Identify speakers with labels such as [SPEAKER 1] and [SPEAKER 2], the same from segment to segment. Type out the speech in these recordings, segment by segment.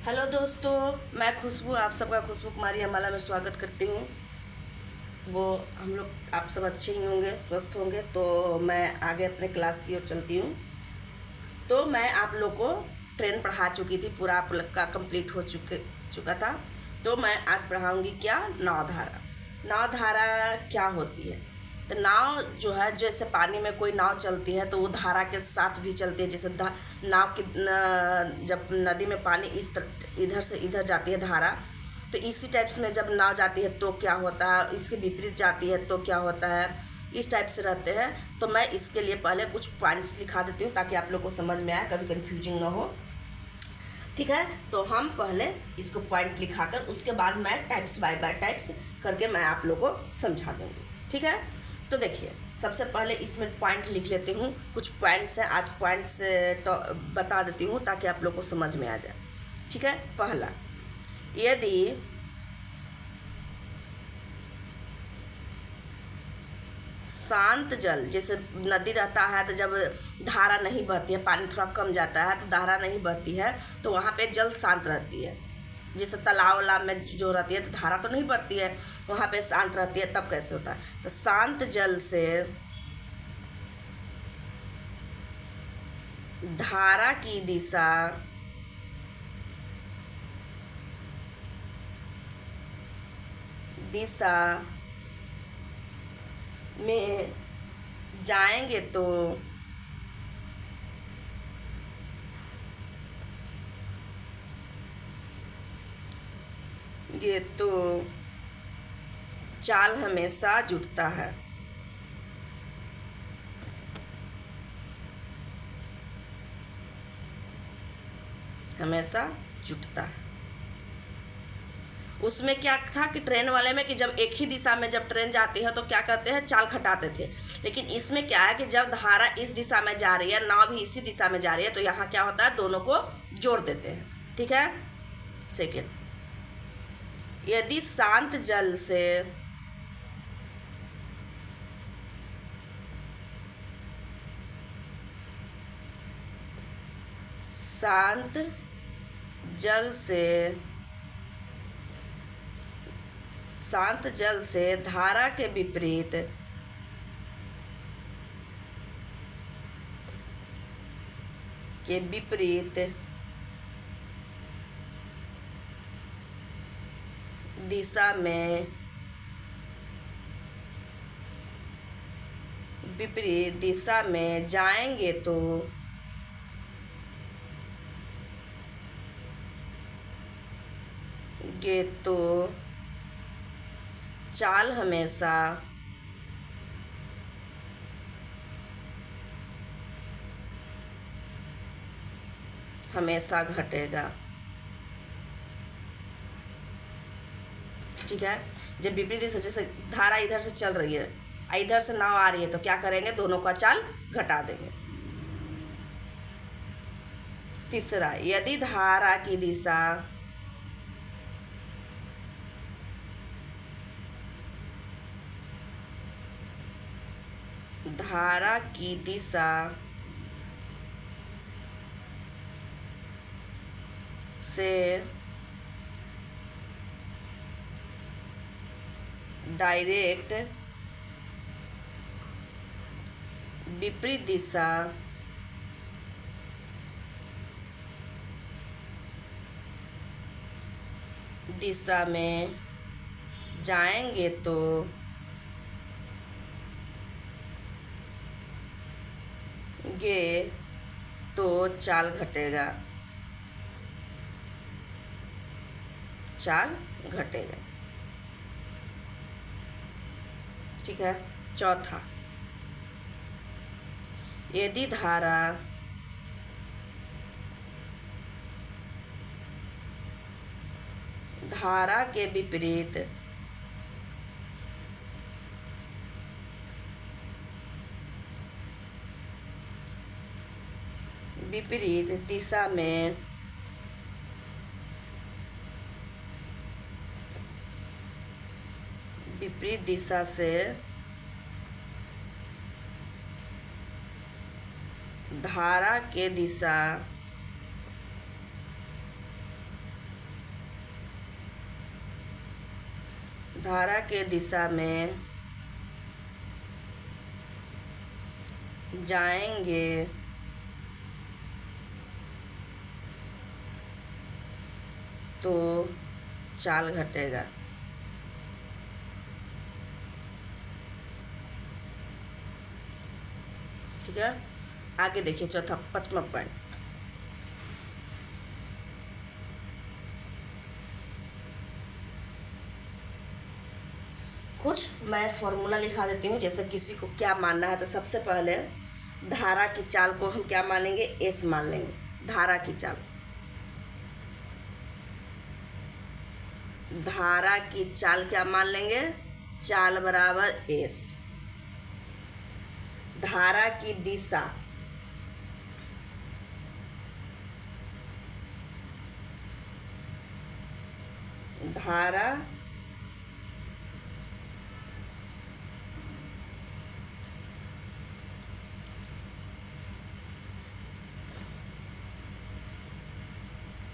[SPEAKER 1] Hello दोस्तों, मैं खुशबू आप सबका खुशबू कुमारी अम्बाला में स्वागत करती हूँ। वो हम लोग आप सब अच्छे ही होंगे, स्वस्थ होंगे। तो मैं आगे अपने क्लास की ओर चलती हूँ। तो मैं आप लोग को ट्रेन पढ़ा चुकी थी, पूरा आप लोग का कंप्लीट हो चुका था। तो मैं आज पढ़ाऊँगी क्या, नावधारा। नावधारा क्या होती है? तो नाव जो है, जैसे पानी में कोई नाव चलती है तो वो धारा के साथ भी चलती है। जैसे नाव की जब नदी में पानी इधर से इधर जाती है धारा, तो इसी टाइप्स में जब नाव जाती है तो क्या होता है, इसके विपरीत जाती है तो क्या होता है, इस टाइप से रहते हैं। तो मैं इसके लिए पहले कुछ पॉइंट्स लिखा देती हूँ ताकि आप लोग को समझ में आए, कभी कन्फ्यूजिंग ना हो। ठीक है, तो हम पहले इसको पॉइंट लिखाकर उसके बाद मैं टाइप्स बाय टाइप्स करके मैं आप लोग को समझा दूँगी। ठीक है, तो देखिए सबसे पहले इसमें पॉइंट लिख लेती हूँ। कुछ पॉइंट्स हैं, आज पॉइंट्स बता देती हूँ ताकि आप लोग को समझ में आ जाए। ठीक है, पहला, यदि शांत जल, जैसे नदी रहता है तो जब धारा नहीं बहती है, पानी थोड़ा कम जाता है तो धारा नहीं बहती है, तो वहाँ पे जल शांत रहती है। जैसे तालाब वालाब में जो रहती है तो धारा तो नहीं बढ़ती है, वहाँ पे शांत रहती है। तब कैसे होता है? तो शांत जल से धारा की दिशा दिशा में जाएंगे तो ये तो चाल हमेशा जुटता है। हमेशा जुटता है। उसमें क्या था कि ट्रेन वाले में कि जब एक ही दिशा में जब ट्रेन जाती है तो क्या करते हैं, चाल खटाते थे। लेकिन इसमें क्या है कि जब धारा इस दिशा में जा रही है, नाव भी इसी दिशा में जा रही है, तो यहाँ क्या होता है, दोनों को जोड़ देते हैं। ठीक है, सेकेंड, यदि शांत जल से शांत जल से शांत जल से धारा के विपरीत दिशा में विपरीत दिशा में जाएंगे तो ये तो चाल हमेशा हमेशा घटेगा। ठीक है, जब विपरीत दिशा, जैसे धारा इधर से चल रही है, इधर से नाव आ रही है, तो क्या करेंगे, दोनों का चाल घटा देंगे। तीसरा, यदि धारा की दिशा धारा की दिशा से डायरेक्ट विपरीत दिशा में जाएंगे तो ये तो चाल घटेगा। चाल घटेगा। ठीक है, चौथा, यदि धारा के विपरीत दिशा में विपरीत दिशा से धारा के दिशा धारा के दिशा में जाएंगे तो चाल घटेगा। ठीक है, आगे देखिए चौथा 5वां पॉइंट। कुछ मैं फॉर्मूला लिखा देती हूँ, जैसे किसी को क्या मानना है। तो सबसे पहले धारा की चाल को हम क्या मानेंगे, एस मान लेंगे। धारा की चाल, धारा की चाल क्या मान लेंगे, चाल बराबर एस। धारा की दिशा, धारा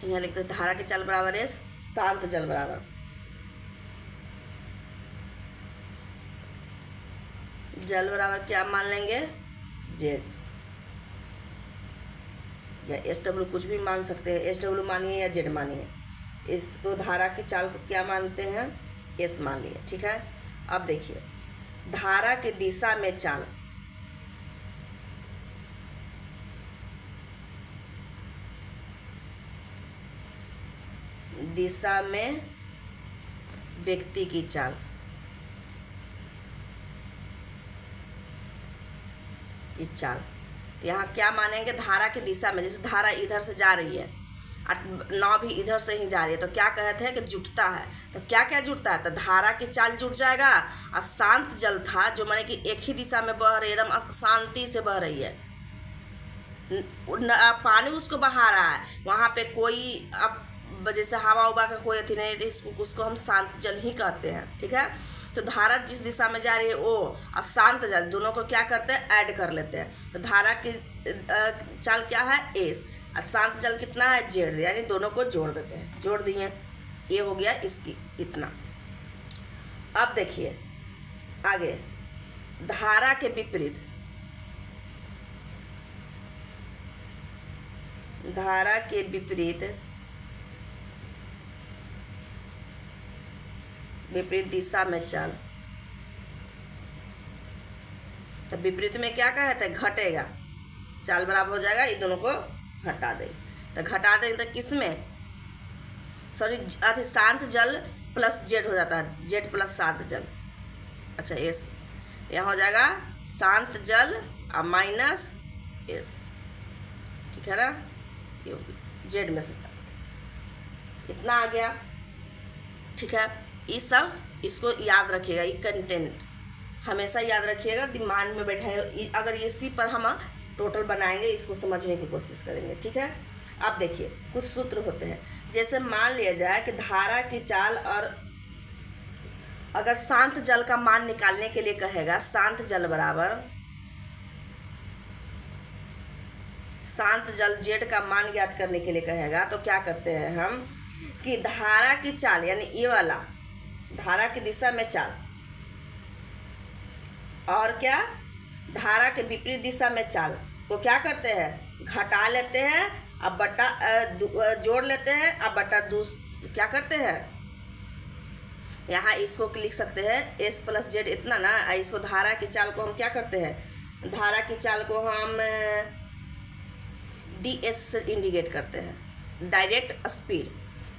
[SPEAKER 1] यहाँ लिखते हैं धारा की चाल बराबर एस, शांत जल बराबर, जल बराबर क्या मान लेंगे, जेड या एस डब्ल्यू, कुछ भी मान सकते हैं। एस डब्ल्यू मानिए या जेड मानिए। इसको धारा की चाल को क्या मानते हैं, एस मान लिए। ठीक है, अब देखिए धारा की दिशा में चाल, दिशा में व्यक्ति की चाल, की चाल। यहाँ क्या मानेंगे, धारा की दिशा में, जैसे धारा इधर से जा रही है और नाव भी इधर से ही जा रही है, तो क्या कहते हैं कि जुटता है। तो क्या क्या जुटता है, तो धारा की चाल जुट जाएगा। और शांत जल था, जो माने कि एक ही दिशा में बह रही है, एकदम शांति से बह रही है, पानी उसको बहा रहा है, वहाँ पे कोई अब जैसे हवा उबा का कोई अथी नहीं, उसको हम शांत जल ही कहते हैं। ठीक है, तो धारा जिस दिशा में जा रही है वो और शांत जल, दोनों को क्या करते हैं, ऐड कर लेते हैं। तो धारा की चाल क्या है, एस, और शांत जल कितना है, जेड, यानी दोनों को जोड़ देते हैं। जोड़ दिए, ये हो गया इसकी इतना। अब देखिए आगे, धारा के विपरीत, धारा के विपरीत, विपरीत दिशा में चाल। तो विपरीत में क्या कहते हैं, घटेगा, चाल बराबर हो जाएगा, ये दोनों को घटा दें। तो घटा दें तो किस में, सॉरी अति शांत जल प्लस जेड हो जाता है, जेड प्लस शांत जल। अच्छा एस, यहाँ हो जाएगा शांत जल और माइनस एस। ठीक है ना, ये जेड में से इतना आ गया। ठीक है, ये सब इसको याद रखिएगा, ये कंटेंट हमेशा याद रखिएगा, दिमाग में बैठाए। अगर इसी पर हम टोटल बनाएंगे, इसको समझने की कोशिश करेंगे। ठीक है, अब देखिए कुछ सूत्र होते हैं, जैसे मान लिया जाए कि धारा की चाल, और अगर शांत जल का मान निकालने के लिए कहेगा, शांत जल बराबर, शांत जल जेड का मान ज्ञात करने के लिए कहेगा, तो क्या करते हैं हम कि धारा की चाल, यानी ये वाला धारा की दिशा में चाल, और क्या धारा के विपरीत दिशा में चाल को क्या करते हैं, घटा लेते हैं, अब बटा जोड़ लेते हैं, अब बटा क्या करते हैं, यहाँ इसको लिख सकते हैं एस प्लस जेड इतना ना। इसको धारा की चाल को हम क्या करते हैं, धारा की चाल को हम डी एस से इंडिकेट करते हैं, डायरेक्ट स्पीड।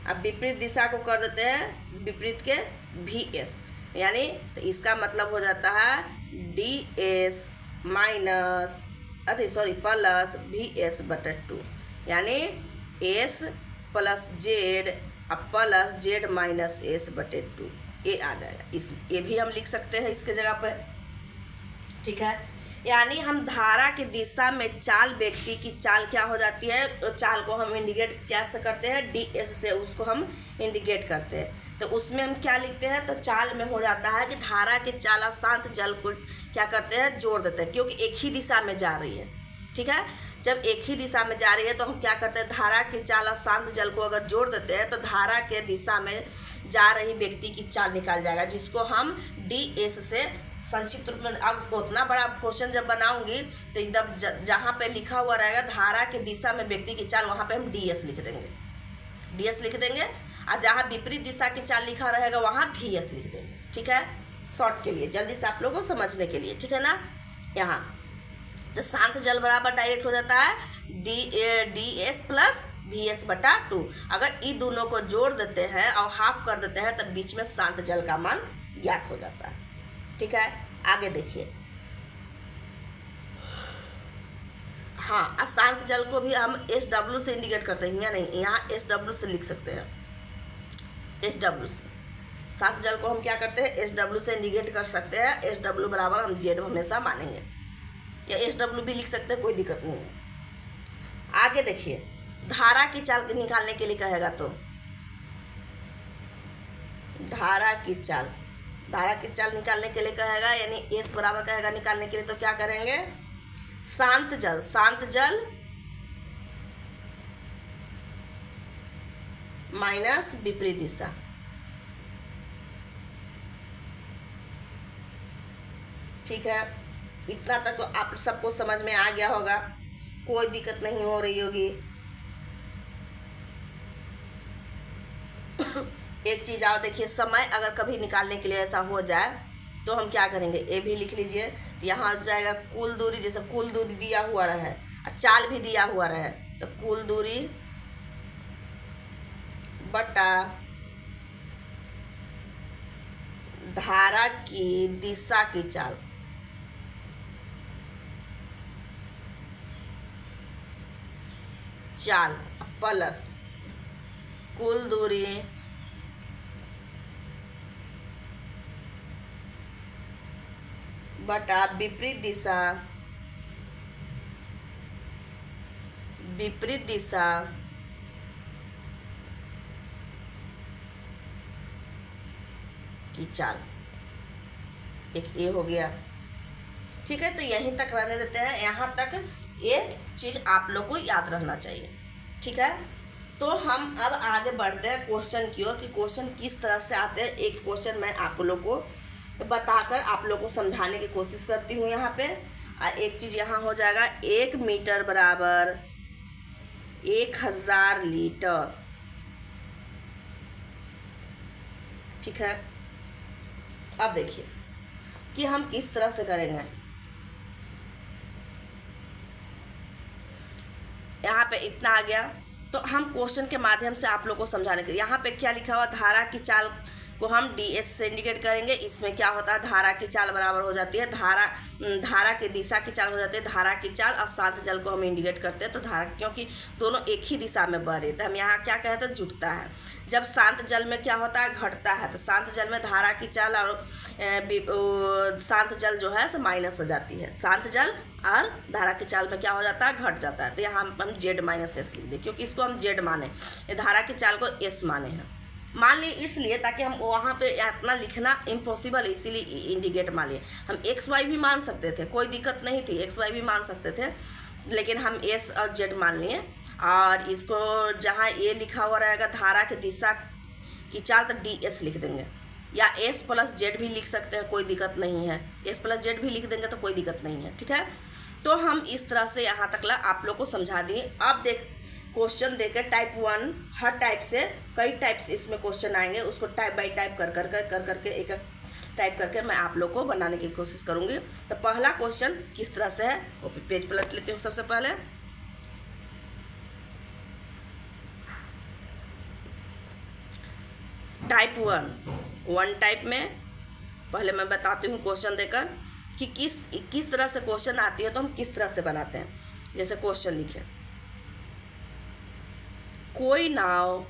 [SPEAKER 1] अब विपरीत दिशा को कर देते हैं विपरीत के वी एस, यानी तो इसका मतलब हो जाता है D S minus plus V S बटा 2, यानी एस प्लस जेड अब प्लस जेड माइनस एस बटे 2, ये आ जाएगा। ये भी हम लिख सकते हैं इसके जगह पर। ठीक है, यानी हम धारा की दिशा में चाल, व्यक्ति की चाल क्या हो जाती है, तो चाल को हम इंडिकेट कैसे करते हैं, डी एस से उसको हम इंडिकेट करते हैं। तो उसमें हम क्या लिखते हैं, तो चाल में हो जाता है कि धारा के चाल और शांत जल को क्या करते हैं, जोड़ देते हैं, क्योंकि एक ही दिशा में जा रही है। ठीक है, जब एक ही दिशा में जा रही है तो हम क्या करते हैं, धारा के चाल और शांत जल को अगर जोड़ देते हैं तो धारा के दिशा में जा रही व्यक्ति की चाल निकाल जाएगा, जिसको हम DS से संक्षिप्त रूप में। अब उतना बड़ा क्वेश्चन जब बनाऊंगी तो जब जहाँ पे लिखा हुआ रहेगा धारा के दिशा में व्यक्ति की चाल, वहाँ पे हम DS लिख देंगे, DS लिख देंगे। और जहाँ विपरीत दिशा की चाल लिखा रहेगा वहाँ VS लिख देंगे। ठीक है, शॉर्ट के लिए, जल्दी से आप लोगों को समझने के लिए। ठीक है ना। यहाँ तो शांत जल बराबर डायरेक्ट हो जाता है DS प्लस VS/2। अगर इन दोनों को जोड़ देते हैं और हाफ कर देते हैं तब बीच में शांत जल का मान ज्ञात हो जाता है। ठीक है, आगे देखिए। हाँ, अशांत जल को भी हम SW से इंडिकेट करते हैं, या नहीं, यहाँ SW से लिख सकते हैं, SW से। शांत जल को हम क्या करते हैं, SW से इंडिकेट कर सकते हैं। SW बराबर हम Z हमेशा मानेंगे, या SW भी लिख सकते हैं, कोई दिक्कत नहीं है। आगे देखिए, धारा की चाल निकालने के लिए कहेगा तो धारा की चाल निकालने के लिए कहेगा, यानी S बराबर कहेगा निकालने के लिए, तो क्या करेंगे, शांत जल माइनस विपरीत दिशा। ठीक है, इतना तक तो आप सबको समझ में आ गया होगा, कोई दिक्कत नहीं हो रही होगी। एक चीज़ आओ देखिए, समय अगर कभी निकालने के लिए ऐसा हो जाए तो हम क्या करेंगे, ये भी लिख लीजिए। यहाँ आ जाएगा कुल दूरी, जैसे कुल दूरी दिया हुआ रहे और चाल भी दिया हुआ रहे, तो कुल दूरी बटा धारा की दिशा की चाल। प्लस कुल दूरी बटा विपरीत दिशा की चाल। एक ये हो गया। ठीक है, तो यहीं तक रहने देते हैं, यहाँ तक ये चीज़ आप लोग को याद रहना चाहिए। ठीक है, तो हम अब आगे बढ़ते हैं क्वेश्चन की ओर कि क्वेश्चन किस तरह से आते हैं। एक क्वेश्चन मैं आप लोग को बताकर आप लोग को समझाने की कोशिश करती हूँ यहाँ पे। एक चीज़ यहाँ हो जाएगा, 1 मीटर बराबर 1000 लीटर। ठीक है, अब देखिए कि हम किस तरह से करेंगे। यहाँ पे इतना आ गया, तो हम क्वेश्चन के माध्यम से आप लोग को समझाने के, यहाँ पे क्या लिखा हुआ, धारा की चाल को हम DS से इंडिकेट करेंगे। इसमें क्या होता है, धारा की चाल बराबर हो जाती है धारा की दिशा की चाल हो जाती है धारा की चाल, और शांत जल को हम इंडिकेट करते हैं तो धारा, क्योंकि दोनों एक ही दिशा में बह रहे थे। हम यहाँ क्या कहते हैं, जुटता है। जब शांत जल में क्या होता है, घटता है, तो शांत जल में धारा की चाल और शांत जल जो है माइनस हो जाती है। शांत जल और धारा की चाल में क्या हो जाता है, घट जाता है। तो यहाँ हम Z-S लिख दें, क्योंकि इसको हम Z माने, धारा की चाल को S माने हैं। मान लिए इसलिए ताकि हम वहाँ पे इतना लिखना इम्पॉसिबल, इसीलिए इंडिकेट मान लिए। हम XY भी मान सकते थे, कोई दिक्कत नहीं थी, XY भी मान सकते थे, लेकिन हम S और Z मान लिए। और इसको जहाँ ये लिखा हुआ रहेगा धारा की दिशा की चाल, तो DS लिख देंगे, या S प्लस Z भी लिख सकते हैं, कोई दिक्कत नहीं है। S प्लस Z भी लिख देंगे तो कोई दिक्कत नहीं है। ठीक है, तो हम इस तरह से यहाँ तक ला आप लोग को समझा दिए। अब देख क्वेश्चन देकर टाइप 1, हर टाइप से कई टाइप से इसमें क्वेश्चन आएंगे, उसको टाइप बाय टाइप कर करके एक टाइप करके मैं आप लोग को बनाने की कोशिश करूँगी। तो पहला क्वेश्चन किस तरह से है, वो पेज पलट लेती हूँ। सबसे पहले टाइप 1 टाइप में पहले मैं बताती हूँ क्वेश्चन देकर कि किस तरह से क्वेश्चन आती है, तो हम किस तरह से बनाते हैं। जैसे क्वेश्चन लिखे, कोई नाव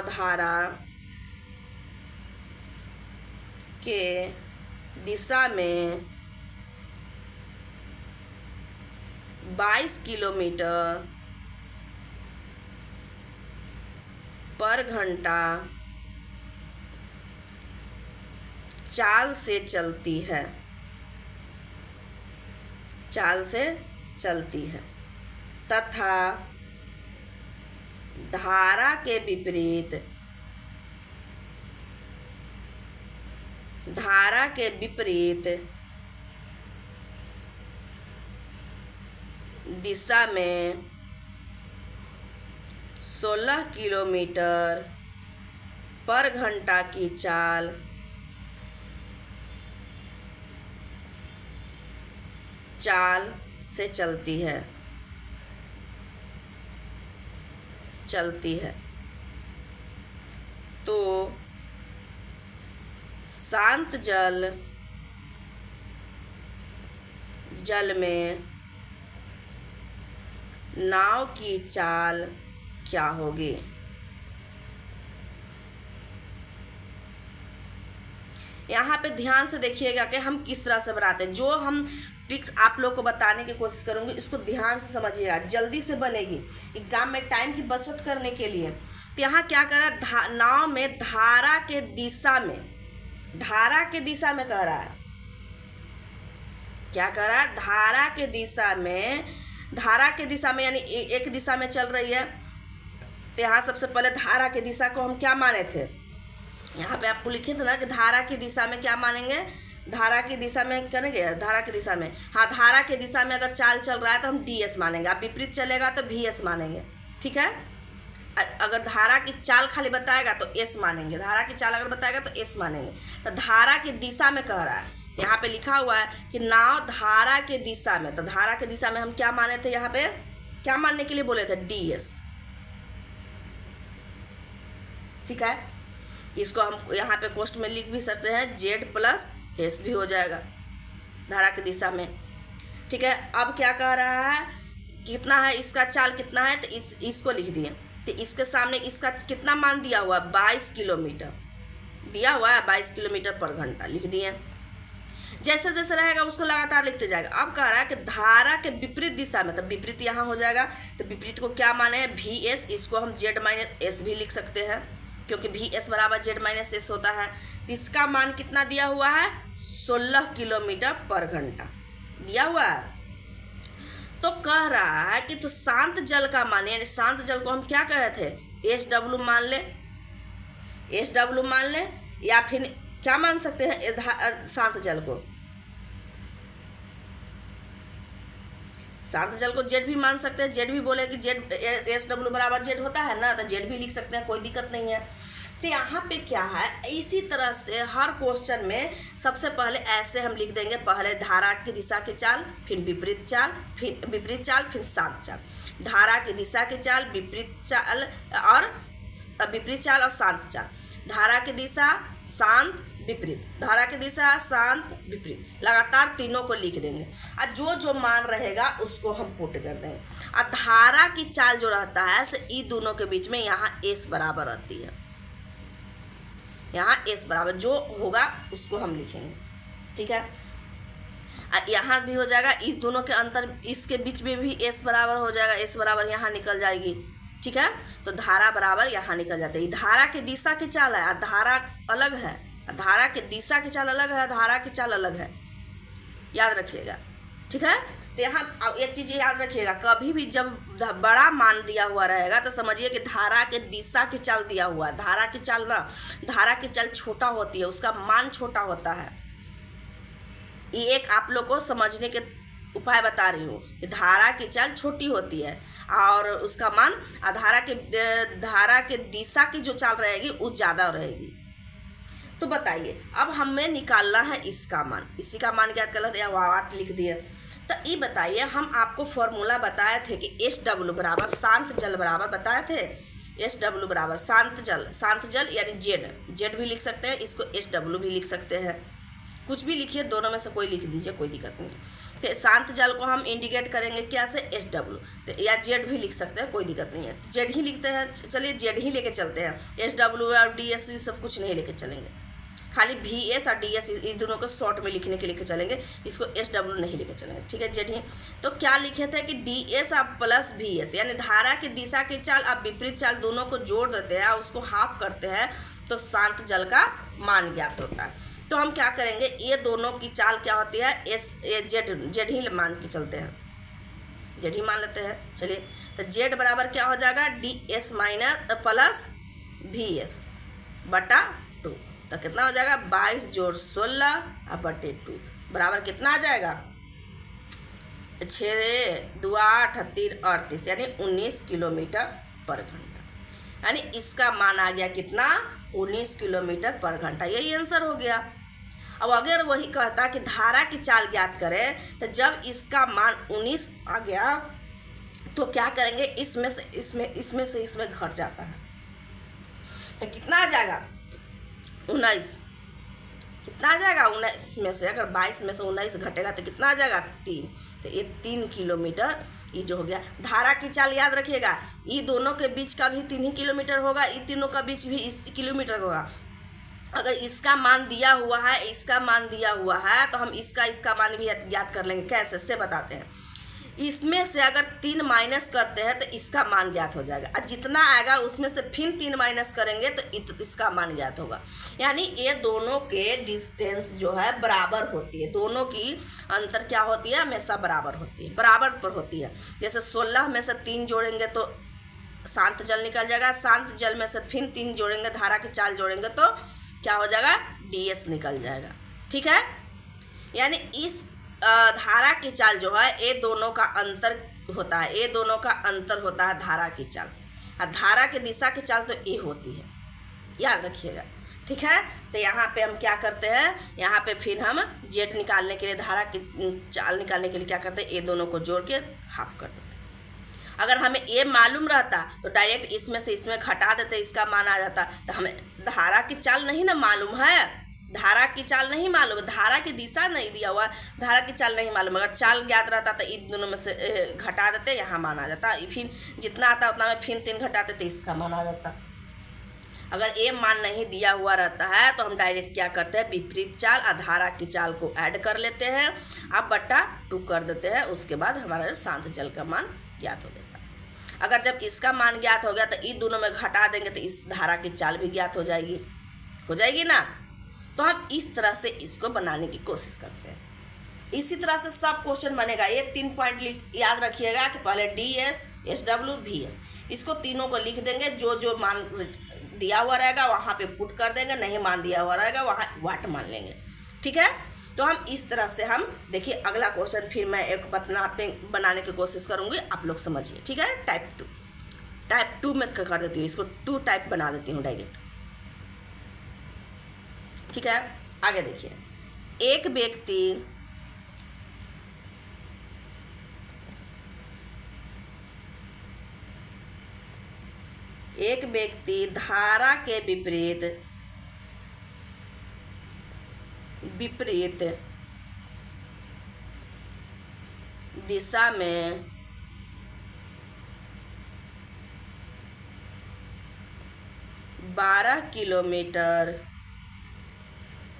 [SPEAKER 1] धारा के दिशा में 22 किलोमीटर पर घंटा चाल से चलती है, चाल से चलती है, तथा धारा के विपरीत, धारा के विपरीत दिशा में 16 किलोमीटर पर घंटा की चाल से चलती है, तो शांत जल में नाव की चाल क्या होगी। यहाँ पे ध्यान से देखिएगा कि हम किस तरह से बनाते हैं। जो हम ट्रिक्स आप लोग को बताने की कोशिश करूँगी इसको ध्यान से समझिएगा, जल्दी से बनेगी एग्जाम में टाइम की बचत करने के लिए। तो यहाँ क्या कर रहा है, नाव में धारा के दिशा में, धारा के दिशा में कह रहा है, क्या कह रहा है, धारा के दिशा में, धारा के दिशा में यानी एक दिशा में चल रही है। तो यहाँ सबसे पहले धारा की दिशा को हम क्या माने थे, यहाँ पे आपको लिखे थे ना कि धारा की दिशा में क्या मानेंगे, धारा की दिशा में करेंगे, धारा की दिशा में, हाँ धारा की दिशा में अगर चाल चल रहा है तो हम ds मानेंगे, आप विपरीत चलेगा तो vs मानेंगे, ठीक है। अगर धारा की चाल खाली बताएगा तो s मानेंगे, धारा की चाल अगर बताएगा तो s मानेंगे। तो धारा की दिशा में कह रहा है, यहाँ पे लिखा हुआ है कि नाव धारा के दिशा में, तो धारा के दिशा में हम क्या माने थे, यहाँ पे क्या मानने के लिए बोले थे, ds, ठीक है। इसको हम यहाँ पे कोष्ट में लिख भी सकते हैं, z प्लस s भी हो जाएगा धारा की दिशा में, ठीक है। अब क्या कह रहा है, कितना है इसका चाल कितना है, तो इसको लिख दिए। तो इसके सामने इसका कितना मान दिया हुआ, 22 किलोमीटर दिया हुआ है, 22 किलोमीटर पर घंटा लिख दिए। जैसे जैसे रहेगा उसको लगातार लिखते जाएगा। अब कह रहा है कि धारा के विपरीत दिशा में, तो विपरीत यहाँ हो जाएगा, तो विपरीत को क्या माने हैं, vs, इसको हम z माइनस s भी लिख सकते हैं क्योंकि vs बराबर z माइनस s होता है। तो इसका मान कितना दिया हुआ है, 16 किलोमीटर पर घंटा दिया हुआ है। तो कह रहा है कि तो शांत जल का मान, यानी शांत जल को हम क्या कह रहे थे, SW मान ले, SW मान ले, या फिर क्या मान सकते हैं शांत जल को, शांत जल को जेड भी मान सकते हैं, जेड भी बोले कि जेड SW बराबर जेड होता है ना, तो जेड भी लिख सकते हैं, कोई दिक्कत नहीं है। तो यहाँ पे क्या है, इसी तरह से हर क्वेश्चन में सबसे पहले ऐसे हम लिख देंगे, पहले धारा की दिशा की चाल, फिर विपरीत चाल, फिर शांत चाल, धारा की दिशा की चाल, विपरीत चाल और शांत चाल, धारा की दिशा शांत विपरीत, धारा की दिशा शांत विपरीत, लगातार तीनों को लिख देंगे और जो जो मान रहेगा उसको हम पुट कर देंगे। और धारा की चाल जो रहता है से ई दोनों के बीच में यहाँ s बराबर रहती है, यहाँ s बराबर जो होगा उसको हम लिखेंगे, ठीक है। यहाँ भी हो जाएगा, इस दोनों के अंतर, इसके बीच में भी s बराबर हो जाएगा, s बराबर यहाँ निकल जाएगी, ठीक है। तो धारा बराबर यहाँ निकल जाते हैं। धारा की दिशा की चाल है, धारा अलग है, धारा की दिशा की चाल अलग है, धारा की चाल अलग है, याद रखिएगा, ठीक है। तो यहाँ एक चीज़ याद रखिएगा, कभी भी जब बड़ा मान दिया हुआ रहेगा तो समझिए कि धारा के दिशा की चाल दिया हुआ है। धारा की चाल ना, धारा की चाल छोटा होती है, उसका मान छोटा होता है। ये एक आप लोग को समझने के उपाय बता रही हूँ कि धारा की चाल छोटी होती है और उसका मान, धारा के दिशा की जो चाल रहेगी वो ज़्यादा रहेगी। तो बताइए, अब हमें निकालना है इसका मान, इसी का मान ज्ञात करना है, वाट लिख दिए। तो ये बताइए, हम आपको फॉर्मूला बताए थे कि SW बराबर शांत जल बराबर बताए थे, SW बराबर शांत जल यानी जेड भी लिख सकते हैं, इसको SW भी लिख सकते हैं, कुछ भी लिखिए, दोनों में से कोई लिख दीजिए, कोई दिक्कत नहीं। तो शांत जल को हम इंडिकेट करेंगे क्या से, SW, तो या जेड भी लिख सकते हैं, कोई दिक्कत नहीं है, जेड ही लिखते हैं, चलिए जेड ही लेके चलते हैं। SW और DS सब कुछ नहीं लेके चलेंगे, खाली VS और DS इन दोनों को शॉर्ट में लिखने के लेके चलेंगे, इसको SW नहीं लेके चलेंगे, ठीक है, जेड ही। तो क्या लिखे थे कि DS आप प्लस VS, यानी धारा की दिशा की चाल आप विपरीत चाल दोनों को जोड़ देते हैं और उसको हाफ करते हैं तो शांत जल का मान ज्ञात होता है। तो हम क्या करेंगे, ये दोनों की चाल क्या होती है, एस ए जेड ही मान के चलते हैं, जेड ही मान लेते हैं। चलिए, तो जेड बराबर क्या हो जाएगा, D S minus plus V S बटा 2। तो कितना हो जाएगा, 22 जोड़ 16 और बटे 2 बराबर कितना आ जाएगा, 6 2 8 3 38 यानी 19 किलोमीटर पर घंटा। यानी इसका मान आ गया कितना, 19 किलोमीटर पर घंटा। यही आंसर हो गया। अब अगर वही कहता कि धारा की चाल ज्ञात करें, तो जब इसका मान 19 आ गया तो क्या करेंगे, इसमें से इसमें घट जाता है, तो कितना आ जाएगा, 19। कितना आ जाएगा, 19 में से अगर 22 में से 19 घटेगा तो कितना आ जाएगा, 3। तो ये 3 किलोमीटर ये जो हो गया। धारा की चाल याद रखिएगा, ये दोनों के बीच का भी 3 ही किलोमीटर होगा, ये तीनों का बीच भी इस किलोमीटर होगा। अगर इसका मान दिया हुआ है, इसका मान दिया हुआ है, तो हम इसका मान भी ज्ञात कर लेंगे। कैसे से बताते हैं, इसमें से अगर 3 माइनस करते हैं तो इसका मान ज्ञात हो जाएगा, और जितना आएगा उसमें से फिर 3 माइनस करेंगे तो इसका मान ज्ञात होगा। यानी ये दोनों के डिस्टेंस जो है बराबर होती है, दोनों की अंतर क्या होती है, हमेशा बराबर होती है, बराबर पर होती है। जैसे 16 में से 3 जोड़ेंगे तो शांत जल निकल जाएगा, शांत जल में से फिर 3 जोड़ेंगे, धारा की चाल जोड़ेंगे तो क्या हो जाएगा, ds निकल जाएगा। ठीक है, यानी इस धारा की चाल जो है, ये दोनों का अंतर होता है, ये दोनों का अंतर होता है धारा की चाल, और धारा की दिशा की चाल तो ये होती है, याद रखिएगा। ठीक है, तो यहाँ पे हम क्या करते हैं, यहाँ पे फिर हम जेट निकालने के लिए, धारा की चाल निकालने के लिए क्या करते हैं, ये दोनों को जोड़ के हाफ कर देते हैं। अगर हमें ये मालूम रहता तो डायरेक्ट इसमें से इसमें घटा देते, इसका मान आ जाता। तो हमें धारा की चाल नहीं ना मालूम है, धारा की चाल नहीं मालूम, धारा की दिशा नहीं दिया हुआ, धारा की चाल नहीं मालूम। अगर चाल ज्ञात रहता तो इन दोनों में से घटा देते, यहाँ मान आ जाता, फिर जितना आता उतना में फिर 3 घटाते तो इसका मान आ जाता। अगर ये मान नहीं दिया हुआ रहता है तो हम डायरेक्ट क्या करते हैं, विपरीत चाल और धारा की चाल को ऐड कर लेते हैं, अब बटा 2 कर देते हैं, उसके बाद हमारा शांत जल का मान ज्ञात हो जाता है। अगर जब इसका मान ज्ञात हो गया तो इन दोनों में घटा देंगे तो इस धारा की चाल भी ज्ञात हो जाएगी ना। तो हम इस तरह से इसको बनाने की कोशिश करते हैं। इसी तरह से सब क्वेश्चन बनेगा। ये 3 पॉइंट याद रखिएगा कि पहले ds, sw, vs, इसको तीनों को लिख देंगे, जो मान दिया हुआ रहेगा वहाँ पे पुट कर देंगे, नहीं मान दिया हुआ रहेगा वहाँ वाट मान लेंगे। ठीक है, तो हम इस तरह से हम देखिए, अगला क्वेश्चन फिर मैं एक बनाने की कोशिश करूँगी, आप लोग समझिए। ठीक है, टाइप 2 में कर देती हूँ, इसको 2 टाइप बना देती हूँ डायरेक्ट। ठीक है, आगे देखिए, एक व्यक्ति धारा के विपरीत दिशा में 12 किलोमीटर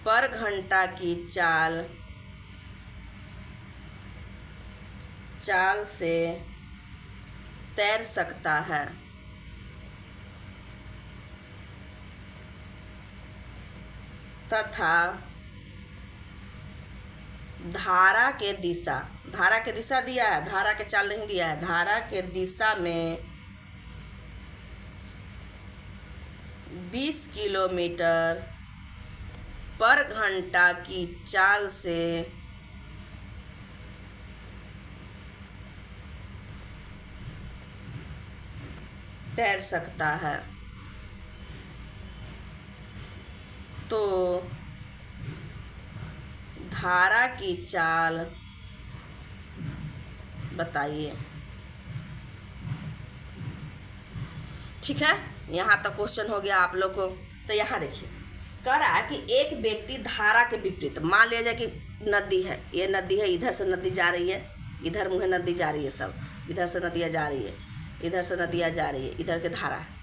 [SPEAKER 1] पर घंटा की चाल से तैर सकता है, तथा धारा के दिशा दिया है, धारा के चाल नहीं दिया है, धारा के दिशा में 20 किलोमीटर पर घंटा की चाल से तैर सकता है। तो धारा की चाल बताइए। ठीक है, यहाँ तक क्वेश्चन हो गया आप लोग को। तो यहाँ देखिए, कह रहा है कि एक व्यक्ति धारा के विपरीत, मान लिया जाए कि नदी है, ये नदी है, इधर से नदी जा रही है, इधर मुँह नदी जा रही है, सब इधर से नदियाँ जा रही है, इधर से नदियाँ जा रही है, इधर के धारा है।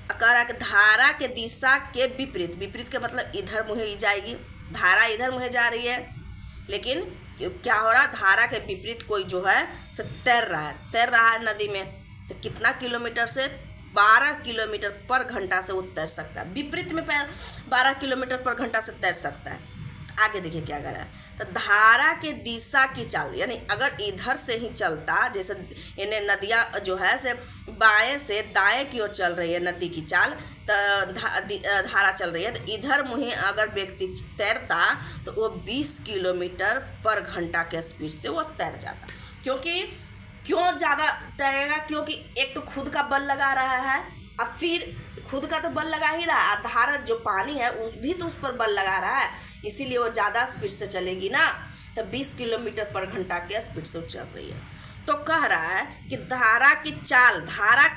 [SPEAKER 1] कह रहा है कि धारा के दिशा के विपरीत के मतलब इधर मुँह जाएगी, धारा इधर मुँह जा रही है, लेकिन क्या हो रहा है, धारा के विपरीत कोई जो है से तैर रहा है नदी में। तो कितना किलोमीटर से 12 किलोमीटर पर घंटा से वो तैर सकता है, विपरीत में 12 किलोमीटर पर घंटा से तैर सकता है। आगे देखिए क्या कर रहा है, तो धारा के दिशा की चाल, यानी अगर इधर से ही चलता, जैसे इन्हें नदियाँ जो है से बाएं से दाएं की ओर चल रही है नदी की चाल, तो धारा चल रही है, तो इधर मुहे अगर व्यक्ति तैरता तो वो 20 किलोमीटर पर घंटा के स्पीड से वो तैर जाता। क्योंकि क्यों ज़्यादा तैरेगा, क्योंकि एक तो खुद का बल लगा रहा है, और फिर खुद का तो बल लगा ही रहा है, धारा जो पानी है उस भी तो उस पर बल लगा रहा है, इसीलिए वो ज़्यादा स्पीड से चलेगी ना, तो 20 किलोमीटर पर घंटा के स्पीड से चल रही है। तो कह रहा है कि धारा की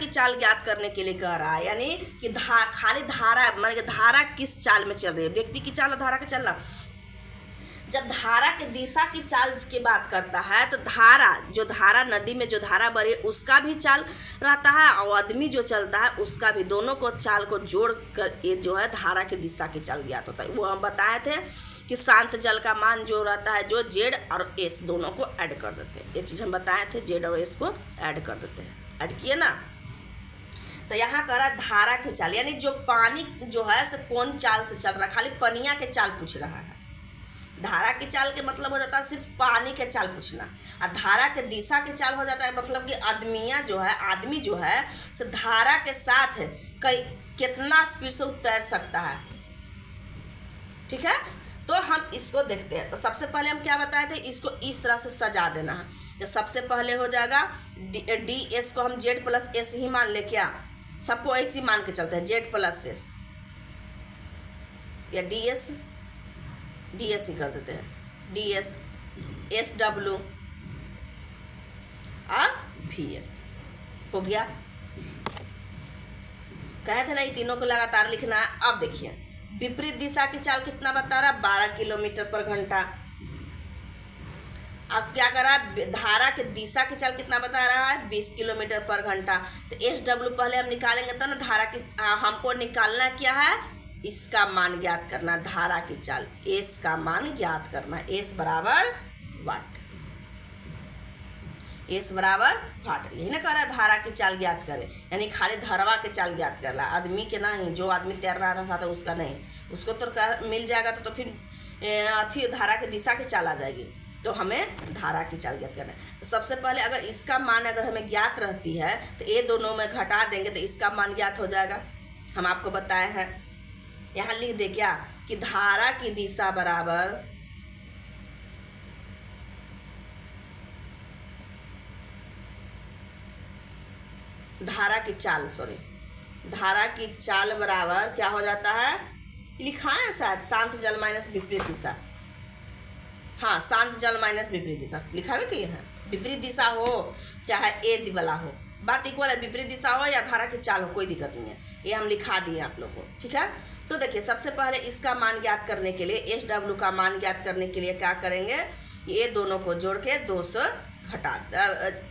[SPEAKER 1] चाल ज्ञात करने के लिए कह रहा है, यानी कि खाली धारा मान के धारा किस चाल में चल रही है, व्यक्ति की चाल और धारा का चलना। जब धारा के दिशा की चाल की बात करता है तो जो धारा नदी में जो धारा बही उसका भी चाल रहता है, और आदमी जो चलता है उसका भी, दोनों को चाल को जोड़ कर ये जो है धारा की दिशा की चाल ज्ञात होता है। वो हम बताए थे कि शांत जल का मान जो रहता है, जो जेड और एस दोनों को ऐड कर देते हैं, ये चीज़ हम बताए थे, जेड और एस को ऐड कर देते हैं, ऐड किए ना। तो यहाँ कह रहा है धारा की चाल, यानी जो पानी जो है से कौन चाल से चल रहा है, खाली पनिया के चाल पूछ रहा है। धारा की चाल के मतलब हो जाता है सिर्फ पानी के चाल पूछना, और धारा के दिशा के चाल हो जाता है मतलब कि आदमी जो है से धारा के साथ कितना स्पीड से तैर सकता है। ठीक है, तो हम इसको देखते हैं। तो सबसे पहले हम क्या बताए थे, इसको इस तरह से सजा देना है। तो सबसे पहले हो जाएगा डी एस को हम जेड प्लस एस ही मान ले, क्या सबको ऐसे ही मान के चलते हैं, जेड प्लस एस या डी एस ही कर देते हैं, डी एस एस डब्ल्यू और वी एस हो गया। कहे थे ना ये तीनों को लगातार लिखना है। अब देखिए विपरीत दिशा की चाल कितना बता रहा है, 12 किलोमीटर पर घंटा। अब क्या कर रहा है, धारा के दिशा की चाल कितना बता रहा है, 20 किलोमीटर पर घंटा। तो एस डब्ल्यू पहले हम निकालेंगे तो ना धारा की, हमको निकालना क्या है, इसका मान ज्ञात करना, धारा की चाल एस का मान ज्ञात करना, एस बराबर वाट, एस बराबर वाट। यही ना कह रहा है धारा की चाल ज्ञात करे, यानी खाली धारवा के चाल ज्ञात कर रहा, आदमी के नहीं, जो आदमी तैर रहा था साथ उसका नहीं, उसको तो मिल जाएगा तो फिर अथी धारा की दिशा की चाल आ जाएगी। तो हमें धारा की चाल ज्ञात करना है। तो सबसे पहले अगर इसका मान अगर हमें ज्ञात रहती है तो ये दोनों में घटा देंगे तो इसका मान ज्ञात हो जाएगा। हम आपको बताए हैं, यहाँ लिख दे क्या कि धारा की दिशा बराबर धारा की चाल बराबर क्या हो जाता है, लिखा है शायद, शांत जल माइनस विपरीत दिशा। हाँ, शांत जल माइनस विपरीत दिशा लिखा है कि है, विपरीत दिशा हो चाहे ए वाला हो, बात इक्वल है, विपरीत दिशा हो या धारा की चाल हो, कोई दिक्कत नहीं है, ये हम लिखा दिए आप लोगों को। ठीक है, तो देखिए सबसे पहले इसका मान ज्ञात करने के लिए, एस डब्ल्यू का मान ज्ञात करने के लिए क्या करेंगे, ये दोनों को जोड़ के 200 घटा,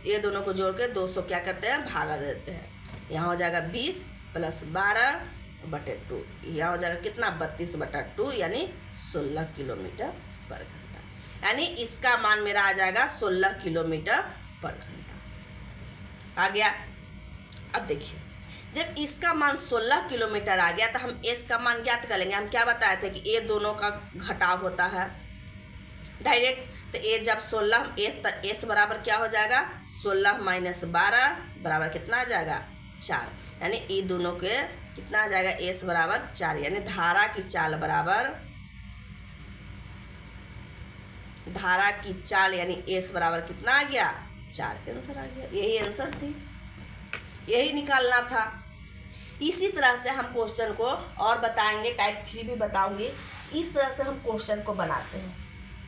[SPEAKER 1] ये दोनों को जोड़ के 200 क्या करते हैं, भागा देते हैं। यहाँ हो जाएगा 20 + 12/2, यहाँ हो जाएगा कितना, 32/2, यानी 16 किलोमीटर पर घंटा, यानी इसका मान मेरा आ जाएगा 16 किलोमीटर पर घंटा। आ गया। अब देखिए जब इसका मान 16 किलोमीटर आ गया तो हम एस का मान ज्ञात करेंगे। हम क्या बताए थे कि ये दोनों का घटाव होता है डायरेक्ट, तो ए जब 16 एस, तो एस बराबर क्या हो जाएगा, 16 - 12 बराबर कितना आ जाएगा, 4, यानी ये दोनों के कितना आ जाएगा, एस बराबर 4, यानी धारा की चाल बराबर, धारा की चाल यानी एस बराबर कितना आ गया, 4। आंसर आ गया, यही आंसर थी, यही निकालना था। इसी तरह से हम क्वेश्चन को और बताएंगे, टाइप 3 भी बताऊंगी। इस तरह से हम क्वेश्चन को बनाते हैं,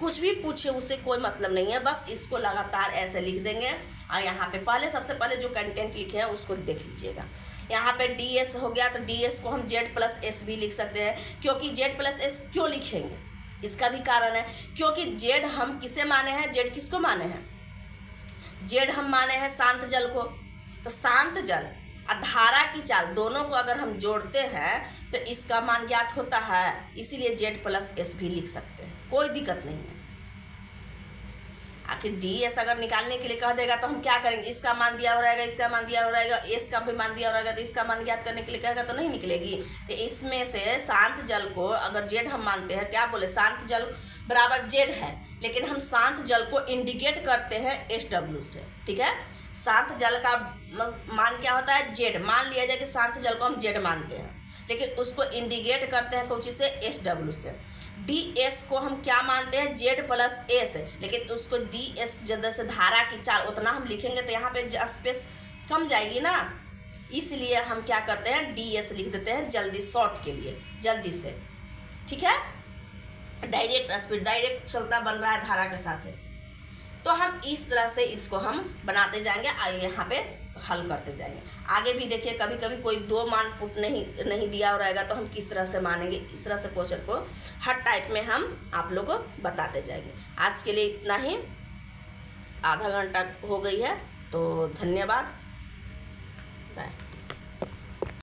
[SPEAKER 1] कुछ भी पूछे उससे कोई मतलब नहीं है, बस इसको लगातार ऐसे लिख देंगे। और यहाँ पे पहले सबसे पहले जो कंटेंट लिखे हैं उसको देख लीजिएगा। यहाँ पे डी एस हो गया, तो डी एस को हम जेड प्लस एस भी लिख सकते हैं। क्योंकि जेड प्लस एस क्यों लिखेंगे, इसका भी कारण है, क्योंकि जेड हम किसे माने हैं, जेड किसको माने हैं, जेड हम माने हैं शांत जल को। तो शांत जल और धारा की चाल दोनों को अगर हम जोड़ते हैं तो इसका मान ज्ञात होता है, इसीलिए जेड प्लस एस भी लिख सकते हैं, कोई दिक्कत नहीं है। आखिर डी एस अगर निकालने के लिए कह देगा तो हम क्या करेंगे, इसका मान दिया हो रहेगा, इसका मान दिया हो रहेगा, एस का भी मान दिया हो रहेगा, तो इसका मान ज्ञात करने के लिए कहेगा तो नहीं निकलेगी। तो इसमें से शांत जल को अगर जेड हम मानते हैं, क्या बोले, शांत जल बराबर जेड है, लेकिन हम शांत जल को इंडिकेट करते हैं एस डब्ल्यू से। ठीक है, शांत जल का मान क्या होता है, जेड। मान लिया जाए कि शांत जल को हम जेड मानते हैं, लेकिन उसको इंडिकेट करते हैं कौन चीज़ से, एस डब्ल्यू से। डी एस को हम क्या मानते हैं, जेड प्लस एस, लेकिन उसको डी एस जैसे धारा की चाल उतना हम लिखेंगे तो यहाँ पे स्पेस कम जाएगी ना, इसलिए हम क्या करते हैं, डी एस लिख देते हैं जल्दी, शॉर्ट के लिए, जल्दी से। ठीक है, डायरेक्ट स्पीड, डायरेक्ट चलता बन रहा है धारा के साथ है। तो हम इस तरह से इसको हम बनाते जाएंगे, यहाँ पे हल करते जाएंगे। आगे भी देखिए, कभी कभी कोई दो मान पुट नहीं दिया हो रहेगा तो हम किस तरह से मानेंगे, इस तरह से क्वेश्चन को हर टाइप में हम आप लोग को बताते जाएंगे। आज के लिए इतना ही, आधा घंटा हो गई है, तो धन्यवाद, बाय।